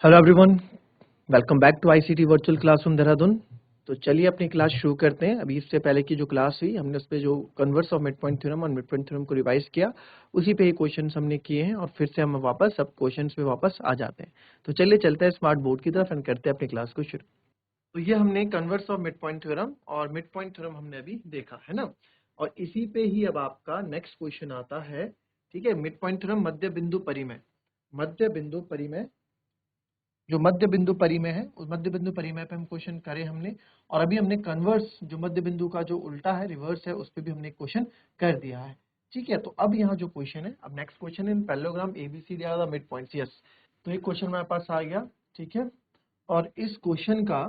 Hello everyone, welcome back to ICT virtual classroom Dehradun. तो चलिए अपनी क्लास शुरू करते हैं। अभी इससे पहले की जो क्लास हुई हमने उस पे जो converse of mid point theorem और मिड पॉइंट थ्योरम को रिवाइज किया, उसी पे ही क्वेश्चंस हमने किए हैं और फिर से हम वापस सब क्वेश्चंस पे वापस आ जाते हैं। तो चलिए चलते हैं स्मार्ट बोर्ड की तरफ एंड करते हैं अपनी क्लास को शुरू। तो ये हमने converse of mid point theorem और मिड पॉइंट थ्योरम हमने अभी देखा है ना, और इसी पे ही अब आपका नेक्स्ट क्वेश्चन आता है। ठीक है, मिड पॉइंट थ्योरम मध्य बिंदु परिमेय। मध्य बिंदु परिमेय, जो मध्य बिंदु परिमेय है उस मध्य बिंदु परिमेय पे हम क्वेश्चन करे हमने, और अभी हमने कन्वर्स जो मध्य बिंदु का जो उल्टा है, रिवर्स है, उस पे भी हमने क्वेश्चन कर दिया है। ठीक है, तो अब यहाँ जो क्वेश्चन है, अब next question in parallelogram ABCD are the mid points. Yes, तो एक क्वेश्चन मेरे पास आ गया। ठीक है, और इस क्वेश्चन का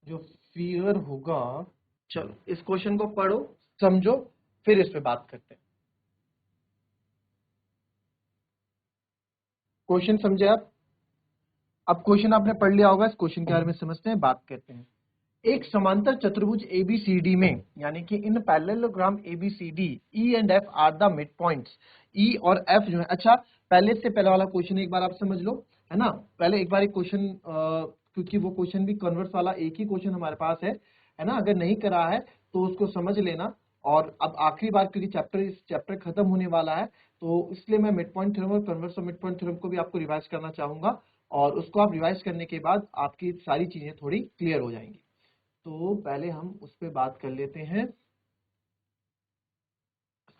जो फिगर होगा, चलो इस क्वेश्चन को पढ़ो, समझो, फिर इस पे बात करते हैं। क्वेश्चन समझे आप? अब क्वेश्चन आपने पढ़ लिया होगा, इस क्वेश्चन के बारे में समझते हैं, बात करते हैं। एक समांतर चतुर्भुज एबीसीडी में, यानी कि in parallelogram ABCD E and F are the mid points. E और एफ जो है, अच्छा पहले से पहले वाला क्वेश्चन एक बार आप समझ लो, है ना। पहले एक बार एक क्वेश्चन, क्योंकि वो क्वेश्चन भी कन्वर्स वाला एक ही क्वेश्चन हमारे पास है ना। अगर नहीं करा है तो उसको समझ लेना। और अब आखिरी बार, क्योंकि इस चैप्टर खत्म होने वाला है, तो इसलिए मैं मिड पॉइंट थ्योरम और converse of mid point theorem को भी आपको रिवाइज करना चाहूंगा, और उसको आप रिवाइज करने के बाद आपकी सारी चीजें थोड़ी क्लियर हो जाएंगी। तो पहले हम उस पर बात कर लेते हैं।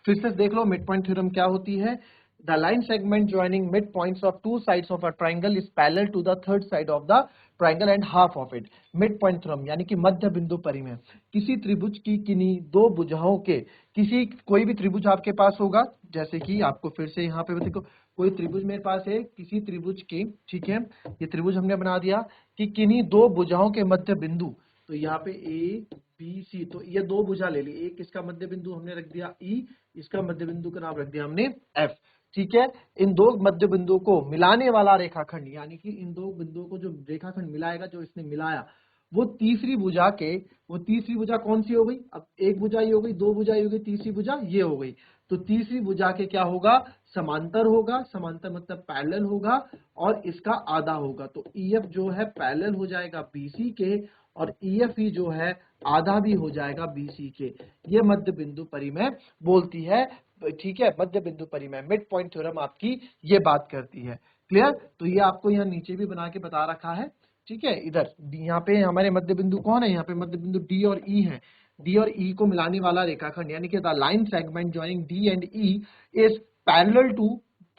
फिर से देख लो, मिड पॉइंट थ्योरम क्या होती है। The line segment joining mid points of two sides of a triangle is parallel to the third side of the triangle and half of it. Mid point theorem यानी कि मध्य बिंदु परिमेय। किसी त्रिभुज की किन्हीं दो भुजाओं के, किसी कोई भी त्रिभुज आपके पास होगा, जैसे कि आपको फिर से यहाँ पे देखो, कोई त्रिभुज मेरे पास है, किसी त्रिभुज की, ठीक है, ये त्रिभुज हमने बना दिया कि किन्हीं दो भुजाओं के मध्य बिंदु। तो यहाँ पे ए बी सी, तो ये दो भुजा ले ली, एक इसका मध्य बिंदु हमने रख दिया ई, इसका मध्य बिंदु का नाम रख दिया हमने एफ। ठीक है, इन दो मध्य बिंदुओं को मिलाने वाला रेखाखंड, यानी कि इन दो बिंदुओं को जो रेखाखंड मिलाएगा, जो इसने मिलाया, वो तीसरी भुजा के, वो तीसरी भुजा कौन सी हो गई? अब एक भुजा ये हो गई, दो भुजा ये हो गई, तीसरी भुजा ये हो गई। तो तीसरी भुजा के क्या होगा? समांतर होगा। समांतर मतलब पैरेलल होगा, और इसका आधा होगा। तो ईएफ जो है पैरेलल हो जाएगा बीसी के, और ईएफ ही जो है आधा भी हो जाएगा बीसी के। ये मध्य बिंदु परिमेय बोलती है। ठीक है, मध्य बिंदु परिमेय, मिड पॉइंट थ्योरम आपकी ये बात करती है। क्लियर? तो ये आपको यहाँ नीचे भी बना के बता रखा है। ठीक है, इधर यहाँ पे हमारे मध्य बिंदु कौन है? यहाँ पे मध्य बिंदु डी और ई है। डी और ई को मिलाने वाला रेखाखंड, यानी कि the line segment joining D and E is parallel to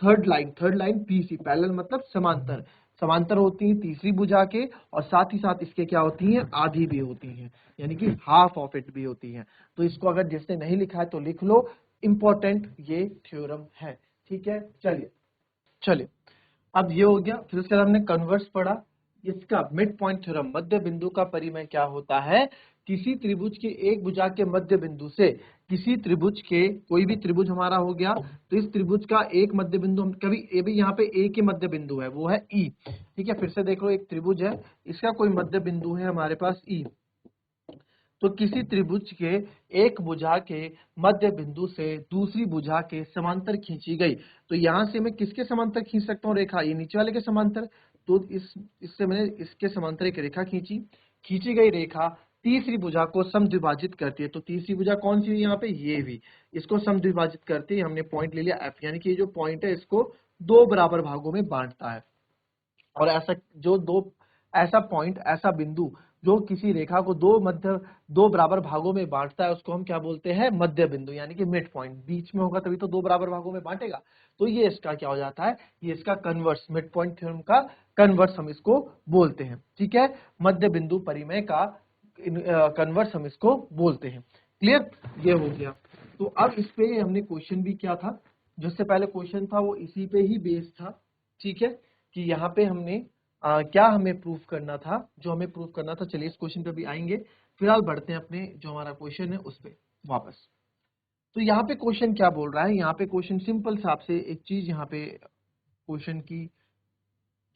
third line. Third line PC, parallel मतलब समांतर। समांतर होती है तीसरी भुजा के, और साथ ही साथ इसके क्या होती हैं? आधी भी होती हैं, यानी कि हाफ ऑफ इट भी होती हैं। तो इसको अगर जिसने नहीं लिखा है तो लिख लो, इंपॉर्टेंट ये थ्योरम है। ठीक है, चलिए चलिए, अब ये हो गया। फिर उसके बाद हमने कन्वर्स पढ़ा। इसका मिड पॉइंट थ्योरम, मध्य बिंदु का परिमेय क्या होता है? किसी त्रिभुज के एक भुजा के मध्य बिंदु से, किसी त्रिभुज के, कोई भी त्रिभुज हमारा हो गया, तो इस त्रिभुज का एक मध्य बिंदु, हम कभी ये भी यहाँ पे ए के मध्य बिंदु है, वो है ई। ठीक है, फिर से देख लो, एक त्रिभुज है, इसका कोई मध्य बिंदु है हमारे पास ई। तो किसी त्रिभुज के एक भुजा के मध्य बिंदु से दूसरी भुजा के समांतर खींची गई। तो यहां से मैं किसके समांतर खींच सकता हूँ रेखा? ये नीचे वाले के समांतर। तो इससे मैंने इसके समांतर एक रेखा खींची। खींची गई रेखा तीसरी भुजा को समद्विभाजित करती है। तो तीसरी भुजा कौन सी है यहाँ पे? ये भी। इसको समद्विभाजित करती है, हमने पॉइंट ले लिया एफ, यानी कि ये जो पॉइंट है इसको दो बराबर भागों में बांटता है। और ऐसा जो दो, ऐसा पॉइंट, ऐसा बिंदु जो किसी रेखा को दो बराबर भागों में बांटता है, उसको हम क्या बोलते हैं? मध्य बिंदु, यानी कि मिड पॉइंट। बीच में होगा तभी तो दो बराबर भागों में बांटेगा। तो ये इसका क्या हो जाता है? ये इसका कन्वर्स, मिड पॉइंट थ्योरम का कन्वर्स हम इसको बोलते हैं। ठीक है, मध्य बिंदु परिमेय का कन्वर्स हम इसको बोलते हैं। क्लियर? ये हो गया। तो अब इस पे हमने क्वेश्चन भी किया था, जिससे पहले क्वेश्चन था वो इसी पे ही बेस्ड था। ठीक है, कि यहाँ पे हमने क्या हमें प्रूफ करना था, जो हमें प्रूफ करना था। चलिए इस क्वेश्चन पे भी आएंगे, फिलहाल बढ़ते हैं अपने जो हमारा क्वेश्चन है उस पे वापस। तो यहाँ पे क्वेश्चन क्या बोल रहा है? यहाँ पे क्वेश्चन सिंपल सा, आपसे एक चीज, यहाँ पे क्वेश्चन की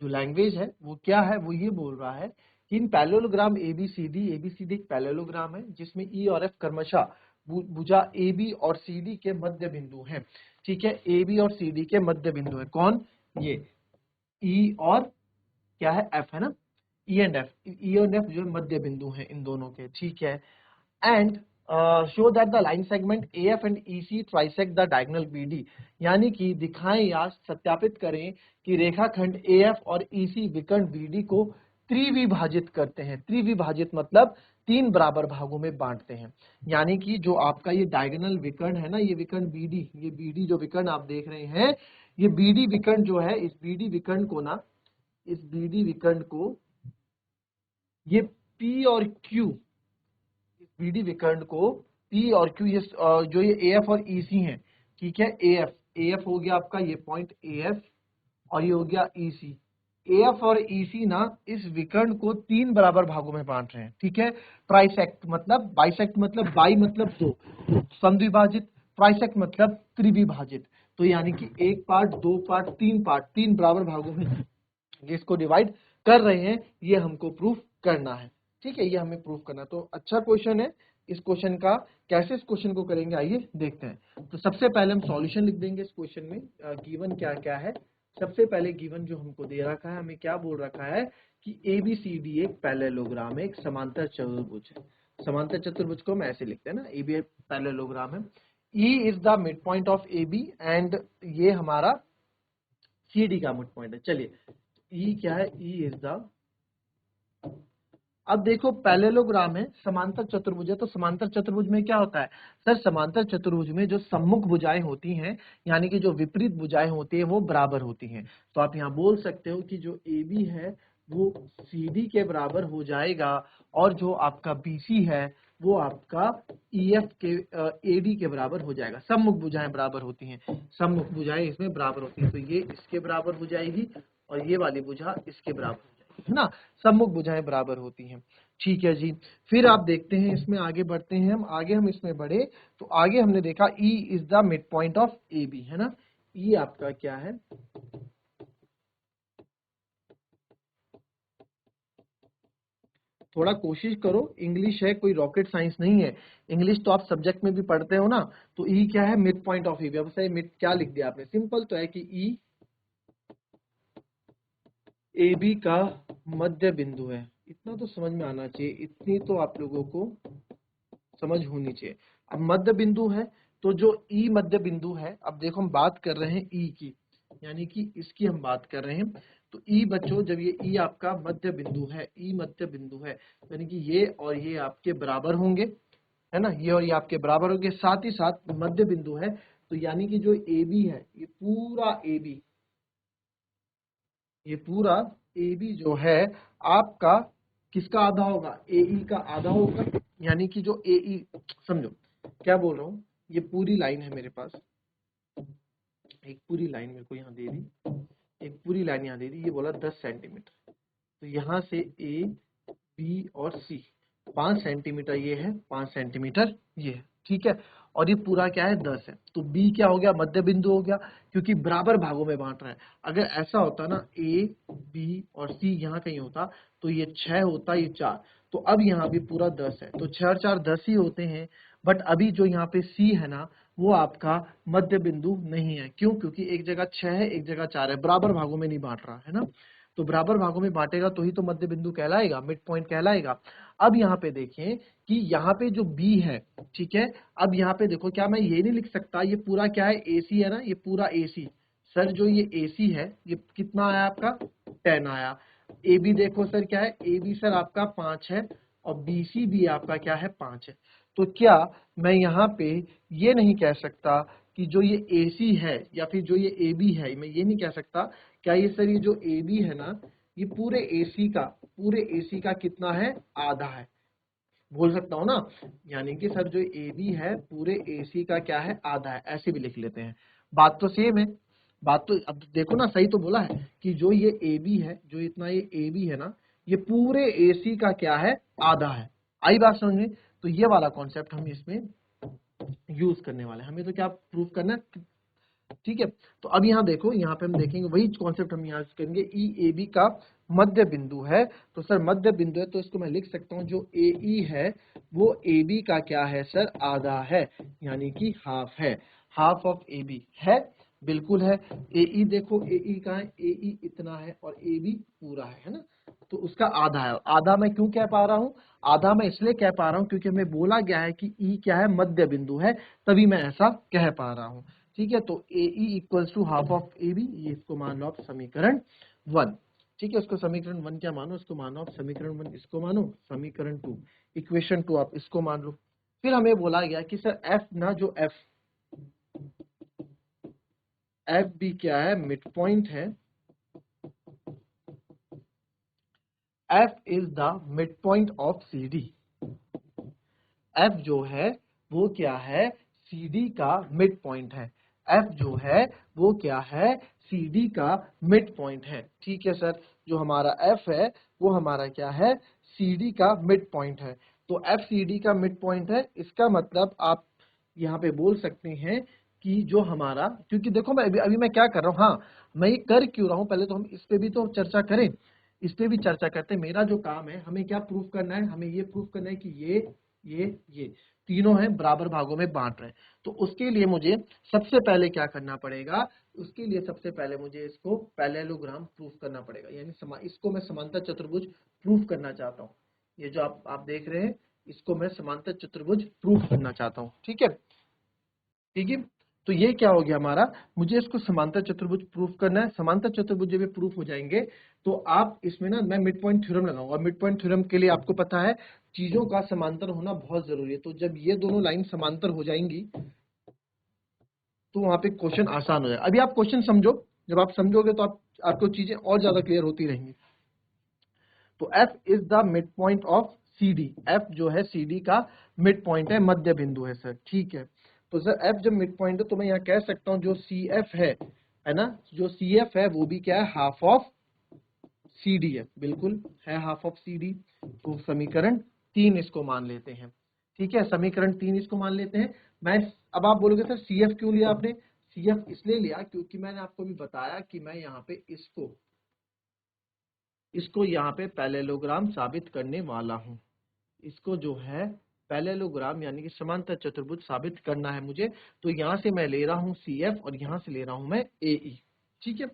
जो लैंग्वेज है वो क्या है, वो ये बोल रहा है कि इन पैरेललोग्राम एबीसीडी, एबीसीडी एक पैरेललोग्राम है जिसमें ई और एफ क्रमशः भुजा ए बी और सी डी के मध्य बिंदु हैं। ठीक है, ए बी और सी डी के मध्य बिंदु है। कौन? ये ई और क्या है एफ, है ना, ई एंड एफ, ई और एफ जो मध्य बिंदु हैं इन दोनों के, ठीक है। And show that the line segment A F and E C trisect the diagonal B D, यानी कि दिखाएं या सत्यापित करें कि रेखाखंड ए एफ और ई सी विकर्ण बी डी को त्रिविभाजित करते हैं। त्रिविभाजित मतलब तीन बराबर भागों में बांटते हैं, यानी कि जो आपका ये डायगोनल विकर्ण है ना, ये विकर्ण बीडी, ये बीडी जो विकर्ण आप देख रहे हैं, ये बीडी विकर्ण जो है, इस बीडी विकर्ण को ना, इस बीडी विकर्ण को ये पी और क्यू, इस बीडी विकर्ण को पी और क्यू, ये जो ये ए एफ और ई सी है, ठीक है, ए एफ हो गया आपका ये पॉइंट ए एफ और ये हो गया ई सी। ए एफ और ई सी ना इस विकर्ण को तीन बराबर भागों में बांट रहे हैं, ठीक है। ट्राइसेक्ट मतलब, बाइसेक्ट मतलब बाई मतलब दो, समद्विभाजित, ट्राइसेक्ट मतलब त्रिविभाजित, तो यानी कि एक पार्ट, दो पार्ट, तीन बराबर भागों में जिसको डिवाइड कर रहे हैं, ये हमको प्रूफ करना है, ठीक है, ये हमें प्रूफ करना है। तो अच्छा क्वेश्चन है। इस क्वेश्चन का कैसे, इस क्वेश्चन को करेंगे आइए देखते हैं। तो सबसे पहले हम सॉल्यूशन लिख देंगे इस क्वेश्चन में। गिवन क्या क्या है, सबसे पहले गिवन जो हमको दे रखा है, हमें क्या बोल रखा है कि ABCD एक पैरेललोग्राम है, एक समांतर चतुर्भुज है। समांतर चतुर्भुज को हम ऐसे लिखते हैं ना, AB एक पैरेललोग्राम है, E is the mid point of AB and ये हमारा CD का मिड पॉइंट है। चलिए E क्या है, E इज द, अब देखो पैरेललोग्राम है, समांतर चतुर्भुज है, तो समांतर चतुर्भुज में क्या होता है सर, समांतर चतुर्भुज में जो सम्मुख भुजाएं होती हैं, यानी कि जो विपरीत भुजाएं होती हैं, वो बराबर होती हैं। तो आप यहाँ बोल सकते हो कि जो AB है वो CD के बराबर हो जाएगा, और जो आपका BC है वो आपका EF के AD के बराबर हो जाएगा। सम्मुख भुजाएं बराबर होती हैं, सम्मुख भुजाएं इसमें बराबर होती हैं, तो ये इसके बराबर हो जाएगी और ये वाली भुजा इसके बराबर हो जाएगी, है ना, सम्मुख भुजाएं बराबर होती हैं, ठीक है जी। फिर आप देखते हैं, इसमें आगे बढ़ते हैं हम, आगे हम इसमें बढ़े तो आगे हमने देखा E is the mid point of AB, है ना, E आपका क्या है, थोड़ा कोशिश करो, इंग्लिश है, कोई रॉकेट साइंस नहीं है, इंग्लिश तो आप सब्जेक्ट में भी पढ़ते हो ना। तो E क्या है, मिड पॉइंट ऑफ AB। अब सही मिड क्या लिख दिया आपने, सिंपल तो है कि E AB का मध्य बिंदु है, इतना तो समझ में आना चाहिए, इतनी तो आप लोगों को समझ होनी चाहिए। अब मध्य बिंदु है, तो जो ई मध्य बिंदु है, अब देखो हम बात कर रहे हैं ई की, यानी कि इसकी हम बात कर रहे हैं। तो ई बच्चों, जब ये ई आपका मध्य बिंदु है, ई मध्य बिंदु है, यानी कि ये और ये आपके बराबर होंगे, है ना, ये और ये आपके बराबर होंगे, साथ ही साथ मध्य बिंदु है, तो यानी कि जो ए बी है, ये पूरा ए बी, ये पूरा ए बी जो है आपका किसका आधा होगा, ए ई का आधा होगा, यानी कि जो ए ई, समझो क्या बोल रहा हूँ, ये पूरी लाइन है मेरे पास, एक पूरी लाइन मेरे को यहाँ दे दी, एक पूरी लाइन यहाँ दे दी, ये बोला 10 सेंटीमीटर, तो यहाँ से ए बी और सी 5 सेंटीमीटर ये है, 5 सेंटीमीटर ये है, ठीक है, और ये पूरा क्या है 10 है, तो बी क्या हो गया, मध्य बिंदु हो गया, क्योंकि बराबर भागों में बांट रहा है। अगर ऐसा होता ना ए बी और सी यहाँ कहीं होता, तो ये 6 होता, ये 4, तो अब यहाँ भी पूरा 10 है, तो 6 और 4 10 ही होते हैं। बट अभी जो यहाँ पे सी है ना, वो आपका मध्य बिंदु नहीं है, क्यों, क्योंकि एक जगह 6 है, एक जगह 4 है, बराबर भागों में नहीं बांट रहा है ना, तो बराबर भागों में बांटेगा तो ही तो मध्य बिंदु कहलाएगा, मिड पॉइंट कहलाएगा। अब यहाँ पे देखें कि यहाँ पे जो बी है, ठीक है, अब यहाँ पे देखो, क्या मैं ये नहीं लिख सकता, ये पूरा क्या है एसी है ना, ये पूरा एसी, सर जो ये एसी है ये कितना आया आपका 10 आया। ए बी देखो सर क्या है, ए बी सर आपका 5 है, और बी सी भी आपका क्या है 5 है। तो क्या मैं यहाँ पे ये नहीं कह सकता कि जो ये AC है या फिर जो ये AB है, मैं ये नहीं कह सकता क्या ये सर, ये जो AB है ना, ये पूरे AC का कितना है, आधा है, बोल सकता हूँ ना, यानी कि सर जो AB है पूरे AC का क्या है, आधा है, ऐसे भी लिख लेते हैं। बात तो सेम है, बात तो अब देखो ना, सही तो बोला है कि जो ये AB है, जो इतना ये AB है ना, ये पूरे AC का क्या है, आधा है। आई बात समझ में, तो ये वाला कॉन्सेप्ट हम इसमें यूज करने वाले हैं, हमें तो क्या प्रूफ करना है, ठीक है। तो अब यहाँ देखो, यहाँ पे हम देखेंगे वही कॉन्सेप्ट हम यहाँ करेंगे, ई ए बी का मध्य बिंदु है, तो सर मध्य बिंदु है, तो इसको मैं लिख सकता हूँ जो ए ई है वो ए बी का क्या है सर, आधा है, यानी कि हाफ है, हाफ ऑफ ए बी है, बिल्कुल है। AE देखो, AE कहाँ है, AE इतना है और AB पूरा है ना, तो उसका आधा है। आधा मैं क्यों कह पा रहा हूँ, आधा मैं इसलिए कह पा रहा हूँ क्योंकि हमें बोला गया है कि E क्या है, मध्य बिंदु है, तभी मैं ऐसा कह पा रहा हूँ। ठीक है, तो AE equals to half of AB, ये इसको मान लो आप समीकरण 1। ठीक है, उसको समीकरण 1 क्या मानो, इसको मानो आप समीकरण 1, इसको मानो समीकरण 2, इक्वेशन 2 आप इसको मान लो। फिर हमें बोला गया कि सर F ना, जो F भी क्या है, मिड पॉइंट है। F is the mid point of CD। F जो है वो क्या है, CD का मिड पॉइंट है। F जो है वो क्या है, CD का मिड पॉइंट है। ठीक है सर, जो हमारा F है वो हमारा क्या है, CD का मिड पॉइंट है। तो F CD का मिड पॉइंट है, इसका मतलब आप यहाँ पे बोल सकते हैं कि जो हमारा, क्योंकि देखो मैं अभी मैं क्या कर रहा हूँ, हाँ मैं ये कर क्यों रहा हूँ, पहले तो हम इस पे भी तो चर्चा करें, इस पे भी चर्चा करते हैं। मेरा जो काम है, हमें क्या प्रूफ करना है, हमें ये प्रूफ करना है कि ये तीनों है बराबर भागों में बांट रहे हैं। तो उसके लिए मुझे सबसे पहले क्या करना पड़ेगा, उसके लिए सबसे पहले मुझे इसको पैरेललोग्राम प्रूफ करना पड़ेगा, यानी इसको मैं समांतर चतुर्भुज प्रूफ करना चाहता हूँ। ये जो आप देख रहे हैं, इसको मैं समांतर चतुर्भुज प्रूफ करना चाहता हूँ। ठीक है, ठीक है, तो ये क्या हो गया हमारा, मुझे इसको समांतर चतुर्भुज प्रूफ करना है। समांतर चतुर्भुज जब ये प्रूफ हो जाएंगे तो आप इसमें ना, मैं मिड पॉइंट थ्योरम लगाऊंगा। मिड पॉइंट थ्योरम के लिए आपको पता है चीजों का समांतर होना बहुत जरूरी है। तो जब ये दोनों लाइन समांतर हो जाएंगी तो वहां पे क्वेश्चन आसान हो जाएगा। अभी आप क्वेश्चन समझो, जब आप समझोगे तो आपको चीजें और ज्यादा क्लियर होती रहेंगी। तो F is the mid point of CD। F जो है CD का मिड पॉइंट है, मध्य बिंदु है सर। ठीक है, तो सर F जब मिड पॉइंट है तो मैं यहाँ कह सकता हूँ जो CF है ना, जो CF है वो भी क्या है, हाफ ऑफ CD है। बिल्कुल है हाफ ऑफ CD। तो समीकरण 3 इसको मान लेते हैं। ठीक है, समीकरण 3 इसको मान लेते हैं। मैं, अब आप बोलोगे सर CF क्यों लिया आपने, CF इसलिए लिया क्योंकि मैंने आपको भी बताया कि मैं यहाँ पे इसको यहाँ पे पैरेललोग्राम साबित करने वाला हूँ। इसको जो है पैरेललोग्राम यानी कि समांतर चतुर्भुज साबित करना है मुझे। तो यहाँ से मैं ले रहा हूँ CF और यहाँ से ले रहा हूँ मैं AE। ठीक है,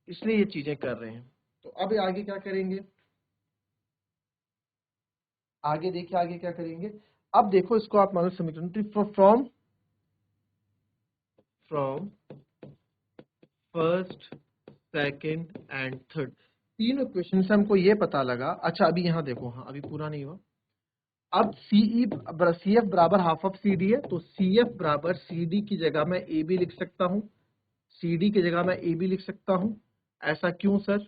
इसलिए ये चीजें कर रहे हैं। तो अब आगे क्या करेंगे, आगे देखिए आगे क्या करेंगे। अब देखो इसको आप मानो समीकरण from first, second and third, तीनों क्वेश्चन से हमको ये पता लगा। अच्छा अभी यहाँ देखो, हाँ अभी पूरा नहीं हुआ। अब CF बराबर हाफ ऑफ CD है, तो CF बराबर CD की जगह मैं AB लिख सकता हूँ, CD की जगह मैं AB लिख सकता हूँ। ऐसा क्यों सर,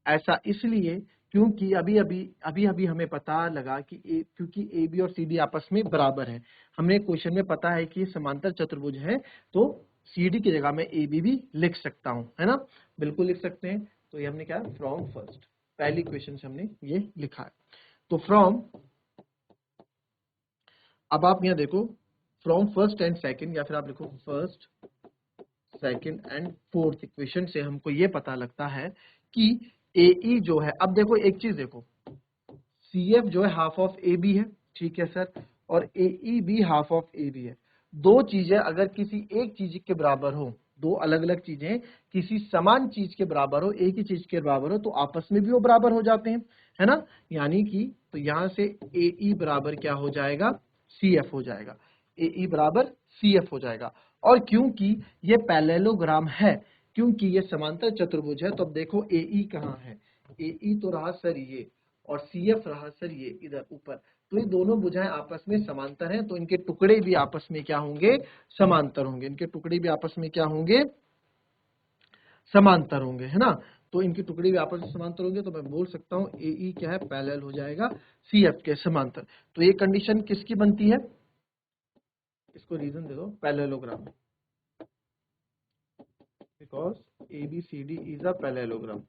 ऐसा इसलिए क्योंकि अभी हमें पता लगा कि क्योंकि AB और CD आपस में बराबर है। हमने क्वेश्चन में पता है कि ये समांतर चतुर्भुज है, तो CD की जगह मैं AB भी लिख सकता हूँ, है ना, बिल्कुल लिख सकते हैं। तो ये हमने क्या, फ्रॉम फर्स्ट, पहली क्वेश्चन से हमने ये लिखा है। तो फ्रॉम, अब आप यहाँ देखो फ्रॉम फर्स्ट एंड सेकंड, या फिर आप लिखो first, second and fourth equation से हमको ये पता लगता है कि AE जो है, अब देखो एक चीज देखो, CF जो है हाफ ऑफ AB है, ठीक है सर, और AE भी हाफ ऑफ AB है। दो चीजें अगर किसी एक चीज के बराबर हो, दो अलग अलग चीजें किसी समान चीज के बराबर हो, एक ही चीज के बराबर हो, तो आपस में भी वो बराबर हो जाते हैं, है ना, यानी कि तो यहां से AE बराबर क्या हो जाएगा, CF हो जाएगा। AE बराबर CF हो जाएगा। और क्योंकि ये पैरेललोग्राम है, क्योंकि ये समांतर चतुर्भुज है, तो अब देखो AE कहाँ है, AE तो रहा सर ये, और CF रहा सर ये इधर ऊपर। तो ये दोनों भुजाएं आपस में समांतर हैं, तो इनके टुकड़े भी आपस में क्या होंगे, समांतर होंगे। इनके टुकड़े भी आपस में क्या होंगे, समांतर होंगे, है ना। तो इनके टुकड़े भी आपस में समांतर होंगे, तो मैं बोल सकता हूँ AE क्या है, पैरेलल हो जाएगा CF के समांतर। तो ये कंडीशन किसकी बनती है, इसको रीजन दे दो, parallelogram, because ABCD is a parallelogram.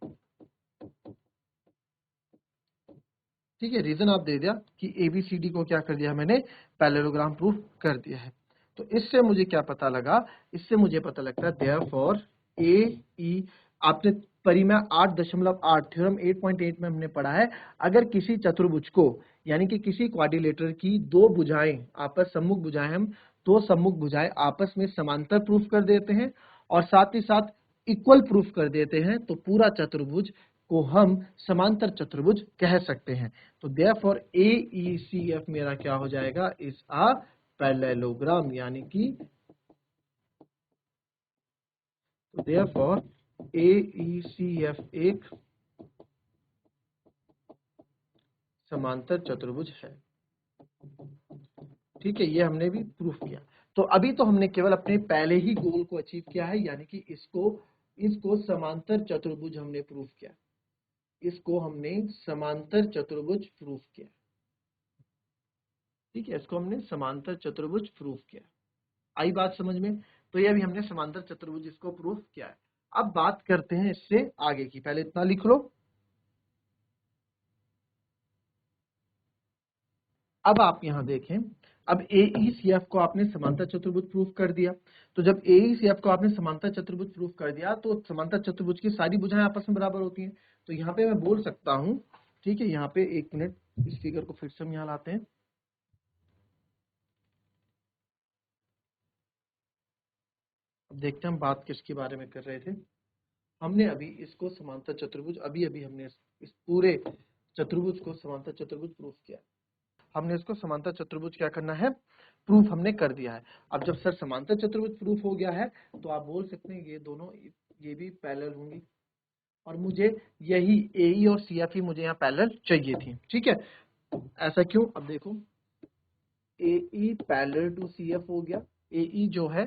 ठीक है, रीजन आप दे दिया कि ABCD को क्या कर दिया मैंने, पैरेललोग्राम प्रूफ कर दिया है। तो इससे मुझे क्या पता लगा, इससे मुझे पता लगता है देयरफॉर AE, आपने परिमेय 8.8 थ्योरम 8.8 में हमने पढ़ा है, अगर किसी चतुर्भुज को यानी कि किसी क्वाड्रिलेटरल की दो भुजाएं आपस सम्मुख भुजाएं, हम दो सम्मुख भुजाएं आपस में समांतर प्रूफ कर देते हैं, और साथ ही साथ इक्वल प्रूफ कर देते हैं तो पूरा चतुर्भुज को हम समांतर चतुर्भुज कह सकते हैं। तो देयरफॉर AECF मेरा क्या हो जाएगा, इज अ पैरेललोग्राम, यानी कि देयरफॉर AECF एक समांतर चतुर्भुज है। ठीक है, ये हमने भी प्रूफ किया। तो अभी तो हमने केवल अपने पहले ही गोल को अचीव किया है, यानी कि इसको समांतर चतुर्भुज हमने प्रूफ किया, इसको हमने समांतर चतुर्भुज प्रूफ किया। ठीक है, इसको हमने समांतर चतुर्भुज प्रूफ किया। आई बात समझ में? तो ये अभी हमने समांतर चतुर्भुज इसको प्रूफ किया है। अब बात करते हैं इससे आगे की, पहले इतना लिख लो। अब आप यहां देखें, अब AECF को आपने समांतर चतुर्भुज प्रूफ कर दिया। तो जब AECF को आपने समांतर चतुर्भुज प्रूफ कर दिया तो समांतर चतुर्भुज की सारी भुजाएं आपस में बराबर होती हैं। तो यहाँ पे मैं बोल सकता हूं, ठीक है, यहाँ पे एक मिनट, इस फिगर को फिर से हम यहाँ लाते हैं। अब देखते हैं हम बात किसके बारे में कर रहे थे। हमने अभी इसको समांतर चतुर्भुज, अभी अभी हमने इस पूरे चतुर्भुज को समांतर चतुर्भुज प्रूफ किया। हमने इसको समांतर चतुर्भुज क्या करना है, प्रूफ हमने कर दिया है। अब जब सर समांतर चतुर्भुज प्रूफ हो गया है तो आप बोल सकते हैं ये दोनों, ये भी पैरेलल होंगी, और मुझे यही AE और CF ही मुझे यहाँ पैरेलल चाहिए थी। ठीक है, ऐसा क्यों? अब देखो, AE पैरेलल टू CF हो गया, AE जो है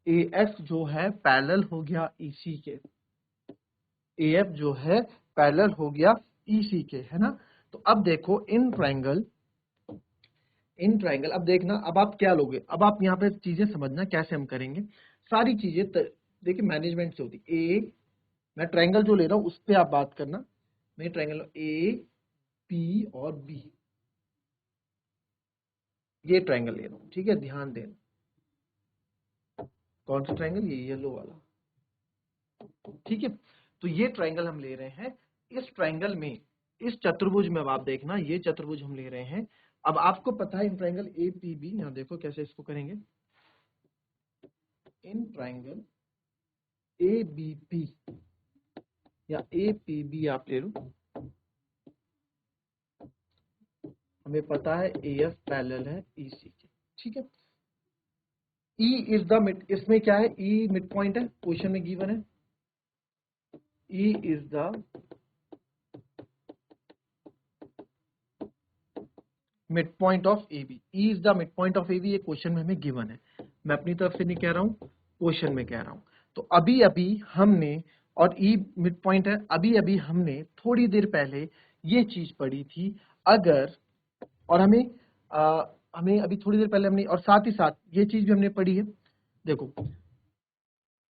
AF जो है पैरेलल हो गया EC के, AF जो है पैरेलल हो गया EC के, है ना। तो अब देखो इन ट्रायंगल, अब देखना, अब आप क्या लोगे, अब आप यहाँ पे चीजें समझना कैसे हम करेंगे। सारी चीजें देखिए मैनेजमेंट से होती। मैं ट्रायंगल जो ले रहा हूँ उस पर आप बात करना। मैं ट्रायंगल AP और B, ये ट्रायंगल ले रहा हूँ, ठीक है, ध्यान देना। कौन सा ट्रायंगल? ये येलो वाला, ठीक है। तो ये ट्रायंगल हम ले रहे हैं। इस ट्रायंगल में, इस चतुर्भुज में, अब आप देखना, ये चतुर्भुज हम ले रहे हैं। अब आपको पता है इन ट्रायंगल APB, यहाँ देखो कैसे इसको करेंगे। इन ट्रायंगल ABP या APB आप ले लो, हमें पता है AF पैरेलल है EC के, ठीक है। E इज द मिड, इसमें क्या है, E मिड पॉइंट है, क्वेश्चन में गिवन है। E is the mid point of AB, E is the mid point of AB, ये क्वेश्चन में हमें गिवन है। मैं अपनी तरफ से नहीं कह रहा हूं, क्वेश्चन में कह रहा हूं। तो अभी अभी हमने, और E मिड पॉइंट है, अभी अभी हमने थोड़ी देर पहले ये चीज पढ़ी थी। अगर, और हमें अभी थोड़ी देर पहले हमने, और साथ ही साथ ये चीज भी हमने पढ़ी है। देखो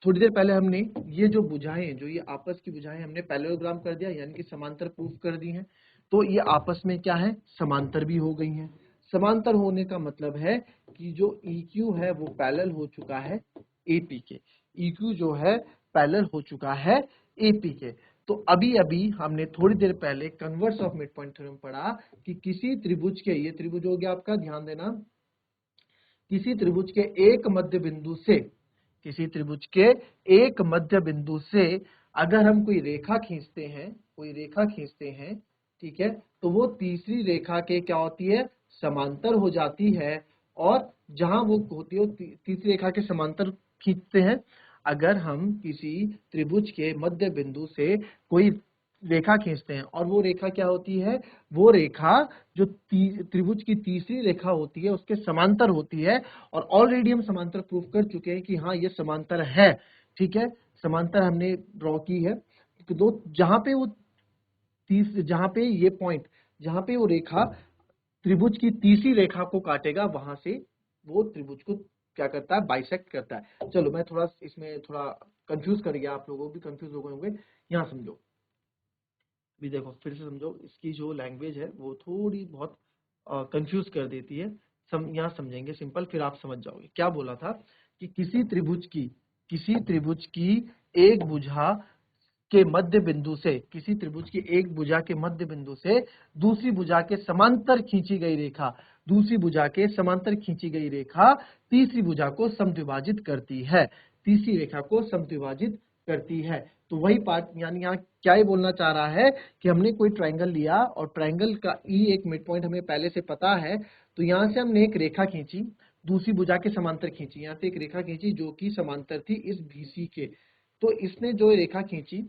थोड़ी देर पहले हमने ये जो भुजाएं, जो ये आपस की भुजाएं हमने पैरेललोग्राम कर दिया, यानी कि समांतर प्रूफ कर दी हैं। तो ये आपस में क्या है, समांतर भी हो गई हैं। समांतर होने का मतलब है कि जो EQ है वो पैरेलल हो चुका है AP के, EQ जो है पैरेलल हो चुका है AP के। तो अभी अभी हमने थोड़ी देर पहले converse of mid point theorem पढ़ा कि किसी त्रिभुज के, ये त्रिभुज हो गया आपका, ध्यान देना, किसी त्रिभुज के एक मध्य बिंदु से, किसी त्रिभुज के एक मध्य बिंदु से अगर हम कोई रेखा खींचते हैं, कोई रेखा खींचते हैं, ठीक है, तो वो तीसरी रेखा के क्या होती है, समांतर हो जाती है। और जहां वो होती है, तीसरी रेखा के समांतर खींचते हैं। अगर हम किसी त्रिभुज के मध्य बिंदु से कोई रेखा खींचते हैं, और वो रेखा क्या होती है, वो रेखा जो त्रिभुज की तीसरी रेखा होती है उसके समांतर होती है। और ऑलरेडी हम समांतर प्रूफ कर चुके हैं कि हाँ ये समांतर है, ठीक है, समांतर हमने ड्रॉ की है। तो दो, जहां पे वो जहां पे ये पॉइंट, जहां पे वो रेखा त्रिभुज की तीसरी रेखा को काटेगा, वहां से वो त्रिभुज को क्या करता है, बाइसेक्ट करता है। चलो मैं थोड़ा इसमें थोड़ा कंफ्यूज कर गया, आप लोगों भी कंफ्यूज हो गए होंगे। यहाँ समझो, भी देखो फिर से समझो, इसकी जो लैंग्वेज है वो थोड़ी बहुत कंफ्यूज कर देती है। यहाँ समझेंगे सिंपल, फिर आप समझ जाओगे। क्या बोला था कि किसी त्रिभुज की एक भुजा के मध्य बिंदु से, किसी त्रिभुज की एक भुजा के मध्य बिंदु से दूसरी भुजा के समांतर खींची गई रेखा दूसरी भुजा के समांतर खींची गई रेखा तीसरी भुजा को समद्विभाजित करती है, तीसरी रेखा को समद्विभाजित करती है। तो वही पार्ट, यानी यहाँ क्या ही बोलना चाह रहा है कि हमने कोई ट्रायंगल लिया और ट्रायंगल का ई एक मिड पॉइंट हमें पहले से पता है, तो यहाँ से हमने एक रेखा खींची, दूसरी भुजा के समांतर खींची, यहाँ से एक रेखा खींची जो कि समांतर थी इस बीसी के। तो इसने जो रेखा खींची,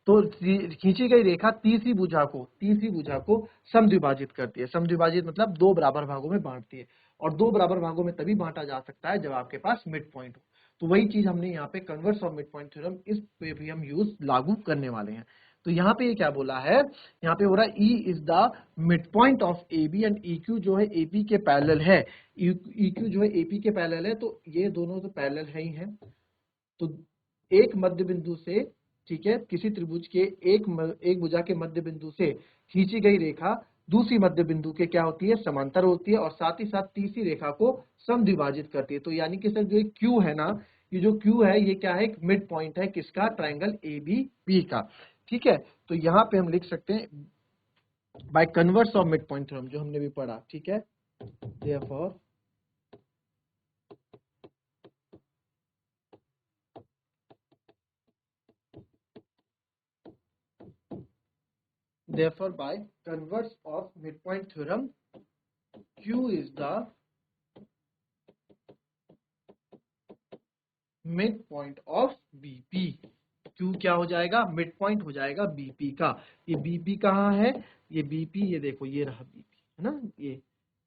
तो खींची गई रेखा तीसरी भुजा को समद्विभाजित करती है। समद्विभाजित मतलब दो बराबर भागों में बांटती है, और दो बराबर भागों में तभी बांटा जा सकता है जब आपके पास मिड पॉइंट हो। तो वही चीज हमने यहाँ पे converse of mid point theorem इस पे भी हम यूज लागू करने वाले हैं। तो यहाँ पे ये क्या बोला है, यहाँ पे हो रहा है E is the mid point of A B and E Q जो है ए पी के पैरेलल है, ई क्यू जो है ए पी के पैरेलल है, तो ये दोनों तो पैरेलल है ही है। तो एक मध्य बिंदु से, ठीक है, किसी त्रिभुज के एक भुजा के मध्य बिंदु से खींची गई रेखा दूसरी मध्य बिंदु के क्या होती है, समांतर होती है, और साथ ही साथ तीसरी रेखा को समद्विभाजित करती है। तो यानी कि सर जो क्यू है ना, ये जो क्यू है ये क्या है, एक मिड पॉइंट है किसका, ट्रायंगल ए बी बी का। ठीक है, तो यहाँ पे हम लिख सकते हैं by converse of mid point theorem, जो हमने भी पढ़ा। ठीक है, therefore by converse of midpoint theorem, Q is the midpoint of BP। Q क्या हो जाएगा, मिड पॉइंट हो जाएगा BP का। ये BP कहाँ है, ये BP, ये देखो ये रहा BP, है ना, ये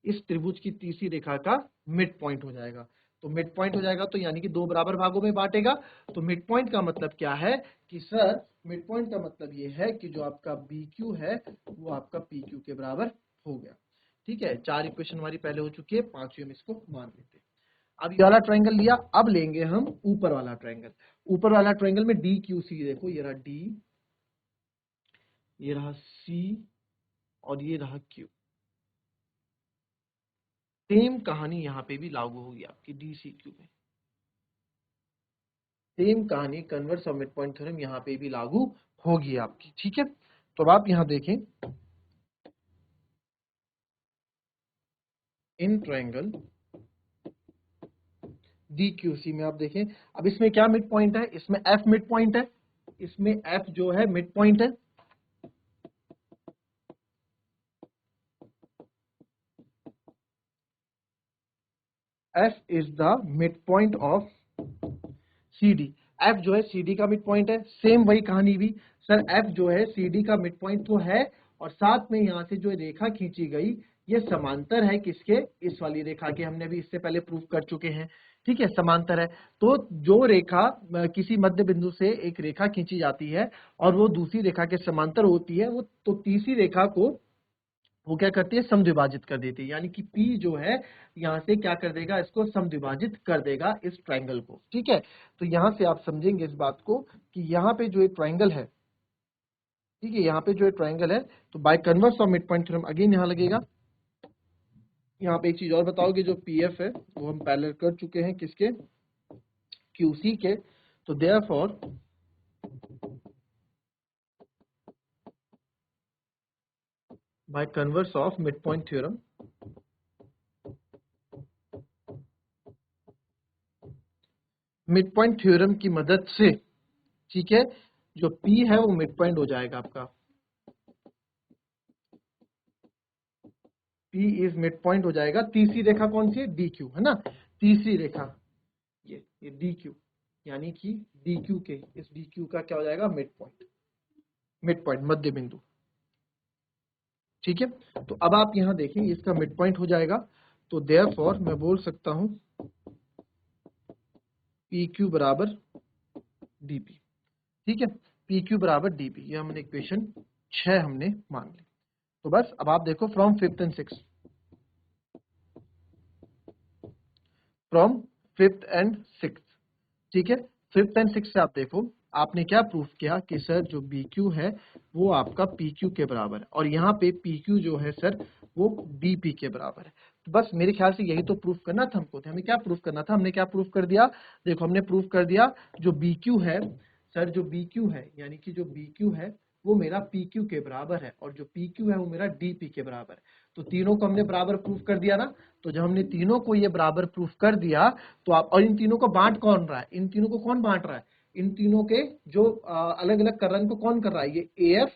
इस त्रिभुज की तीसरी रेखा का मिड पॉइंट हो जाएगा। तो मिड पॉइंट हो जाएगा तो यानी कि दो बराबर भागों में बांटेगा। तो मिड पॉइंट का मतलब क्या है कि सर, मिड पॉइंट का मतलब ये है कि जो आपका BQ है वो आपका PQ के बराबर हो गया। ठीक है, 4 इक्वेशन हमारी पहले हो चुकी है, 5वीं हम इसको मान लेते हैं। अब ये वाला ट्रायंगल लिया, अब लेंगे हम ऊपर वाला ट्रायंगल। ऊपर वाला ट्रायंगल में DQC, देखो ये रहा D, ये रहा C और ये रहा Q। सेम कहानी यहाँ पे भी लागू होगी आपकी DCQ में। सेम कहानी converse of mid point theorem यहाँ पे भी लागू होगी आपकी। ठीक है, तो अब आप यहाँ देखें, इन ट्रायंगल DQC में आप देखें, अब इसमें क्या मिड पॉइंट है, इसमें F मिड पॉइंट है, इसमें F जो है मिड पॉइंट है। F is the mid point of CD। F जो है CD का मिड पॉइंट है। सेम वही कहानी भी, सर F जो है CD का मिड पॉइंट तो है, और साथ में यहाँ से जो रेखा खींची गई ये समांतर है किसके, इस वाली रेखा के। हमने भी इससे पहले प्रूफ कर चुके हैं। ठीक है, समांतर है। तो जो रेखा किसी मध्य बिंदु से एक रेखा खींची जाती है और वो दूसरी रेखा के समांतर होती है, वो तो तीसरी रेखा को वो क्या करती है, समद्विभाजित कर देती है। यानी कि P जो है यहाँ से क्या कर देगा, इसको समद्विभाजित कर देगा इस ट्रायंगल को। ठीक है, तो यहाँ से आप समझेंगे इस बात को कि यहाँ पे जो एक ट्रायंगल है, ठीक है, यहाँ पे जो एक ट्रायंगल है, तो by converse of mid point theorem again यहाँ लगेगा। यहाँ पे एक चीज और बताओगे, जो PF है वो हम पहले कर चुके हैं किसके, QC के। तो therefore by converse of mid point theorem, mid point theorem की मदद से, ठीक है, जो P है वो मिड पॉइंट हो जाएगा आपका। P इज मिड पॉइंट हो जाएगा। तीसरी रेखा कौन सी है, DQ, है ना, तीसरी रेखा ये DQ, यानी कि DQ के, इस DQ का क्या हो जाएगा, मिड पॉइंट, मिड पॉइंट मध्य बिंदु। ठीक है, तो अब आप यहां देखें इसका मिड पॉइंट हो जाएगा। तो देयरफॉर मैं बोल सकता हूं PQ बराबर DP। ठीक है, PQ बराबर DP, ये हमने इक्वेशन 6 हमने मान ली। तो बस अब आप देखो from 5th and 6th, from 5th and 6th। ठीक है, 5th एंड 6th से आप देखो आपने क्या प्रूफ किया कि सर जो BQ है वो आपका PQ के बराबर है, और यहाँ पे PQ जो है सर वो DP के बराबर है। तो बस मेरे ख्याल से यही तो प्रूफ करना था हमको। हमें क्या प्रूफ करना था, हमने क्या प्रूफ कर दिया, देखो हमने प्रूफ कर दिया जो BQ है, सर जो BQ है, यानी कि जो BQ है वो मेरा PQ के बराबर है, और जो PQ है वो मेरा DP के बराबर है। तो तीनों को हमने बराबर प्रूफ कर दिया ना। तो जब हमने तीनों को ये बराबर प्रूफ कर दिया तो आप, और इन तीनों को बांट कौन रहा है, इन तीनों को कौन बांट रहा है, इन तीनों के जो अलग अलग करण को कौन कर रहा है, ये AF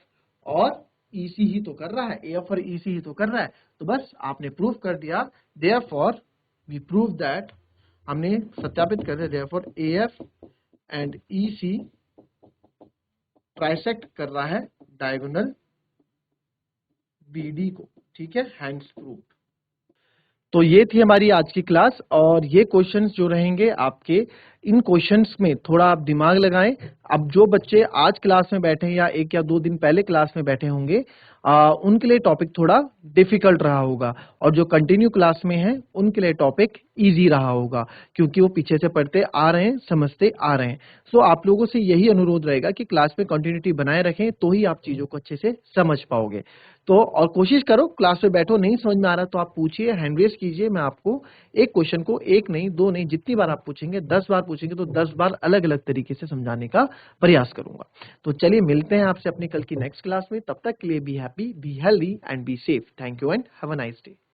और EC ही तो कर रहा है, AF और EC ही तो कर रहा है। तो बस आपने प्रूफ कर दिया, देयरफॉर वी प्रूव दैट, हमने सत्यापित कर दिया, therefore AF and EC trisect कर रहा है डायगोनल BD को। ठीक है, हैंड्स प्रूफ। तो ये थी हमारी आज की क्लास, और ये क्वेश्चंस जो रहेंगे आपके, इन क्वेश्चंस में थोड़ा आप दिमाग लगाएं। अब जो बच्चे आज क्लास में बैठे हैं या 1 या 2 दिन पहले क्लास में बैठे होंगे, उनके लिए टॉपिक थोड़ा डिफिकल्ट रहा होगा, और जो कंटिन्यू क्लास में हैं उनके लिए टॉपिक इजी रहा होगा, क्योंकि वो पीछे से पढ़ते आ रहे हैं, समझते आ रहे हैं। सो आप लोगों से यही अनुरोध रहेगा कि क्लास में कंटिन्यूटी बनाए रखें, तो ही आप चीजों को अच्छे से समझ पाओगे। तो और कोशिश करो, क्लास में बैठो, नहीं समझ में आ रहा तो आप पूछिए, हैंड रेज कीजिए, मैं आपको एक क्वेश्चन को 1 नहीं 2 नहीं, जितनी बार आप पूछेंगे, 10 बार पूछेंगे तो 10 बार अलग अलग तरीके से समझाने का प्रयास करूंगा। तो चलिए मिलते हैं आपसे अपनी कल की नेक्स्ट क्लास में। तब तक के लिए be happy, be healthy and be safe. Thank you and have a nice day.